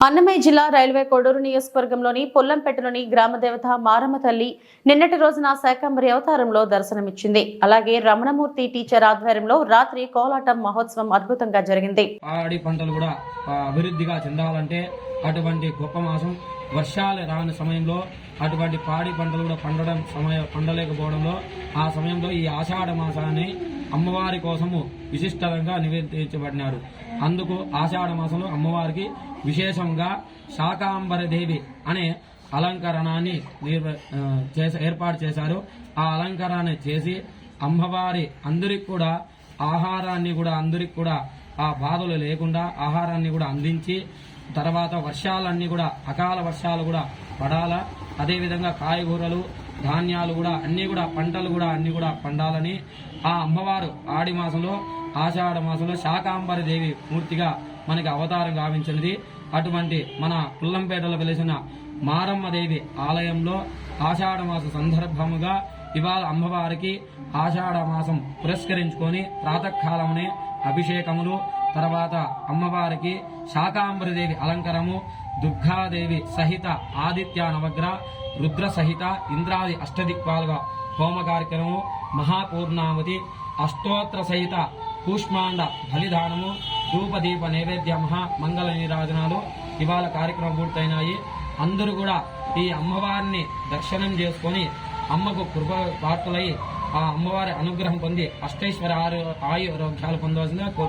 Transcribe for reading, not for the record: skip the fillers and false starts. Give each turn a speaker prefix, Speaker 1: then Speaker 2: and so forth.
Speaker 1: అన్నమయ్య జిల్లా రైల్వే కోడూరు నియోజకవర్గంలోని పొల్లంపేటలోని గ్రామదేవత మారమ్మ తల్లి నిన్నటి రోజున శాకంబరి అవతారంలో దర్శనమిచ్చింది. అలాగే రమణమూర్తి టీచర్ ఆధ్వర్యంలో రాత్రి కోలాటం మహోత్సవం అద్భుతంగా జరిగింది.
Speaker 2: పాడి పంటలు కూడా అభివృద్ధిగా చెందాలంటే అటువంటి గొప్ప మాసం వర్షాలు రాని సమయంలో అటువంటి పాడి పంటలు కూడా పండలేకపోవడంలో ఆ సమయంలో ఈ ఆషాఢ మాసాన్ని అమ్మవారి కోసము విశిష్టంగా నివేదించబడినారు. అందుకు ఆషాఢ మాసంలో అమ్మవారికి విశేషంగా శాకాంబరదేవి అనే అలంకరణాన్ని ఏర్పాటు చేశారు. ఆ అలంకరణని చేసి అమ్మవారి అందరికి కూడా ఆహారాన్ని కూడా అందరికి కూడా ఆ బాధలు లేకుండా ఆహారాన్ని కూడా అందించి తర్వాత వర్షాలన్నీ కూడా అకాల వర్షాలు కూడా పడాలా, అదేవిధంగా కాయగూరలు ధాన్యాలు కూడా అన్ని కూడా పంటలు కూడా అన్ని కూడా పండాలని ఆ అమ్మవారు ఆడి మాసంలో ఆషాఢ మాసంలో శాకాంబరి దేవి మూర్తిగా మనకి అవతారం గావించినది. అటువంటి మన పుల్లంపేటలో వెలిసిన మారమ్మ దేవి ఆలయంలో ఆషాఢ మాస సందర్భముగా ఇవాళ అమ్మవారికి ఆషాఢ మాసం పురస్కరించుకొని ప్రాతకాలమునే అభిషేకములు, తర్వాత అమ్మవారికి శాకాంబరిదేవి అలంకరము, దుర్గాదేవి సహిత ఆదిత్య నవగ్రహ రుద్ర సహిత ఇంద్రాది అష్టదిక్పాలుగా హోమ కార్యక్రమము, మహాపూర్ణావతి అష్టోత్తర సహిత కూష్మాండ బలిదానము, ధూపదీప నైవేద్య మంగళ నీరాజనాలు ఇవాళ కార్యక్రమం పూర్తయినాయి. అందరూ కూడా ఈ అమ్మవారిని దర్శనం చేసుకొని అమ్మకు కృప పాత్రులై ఆ అమ్మవారి అనుగ్రహం పొంది అష్టైశ్వర్య ఆయురోగ్యాలు పొందవలసిందిగా కోరు.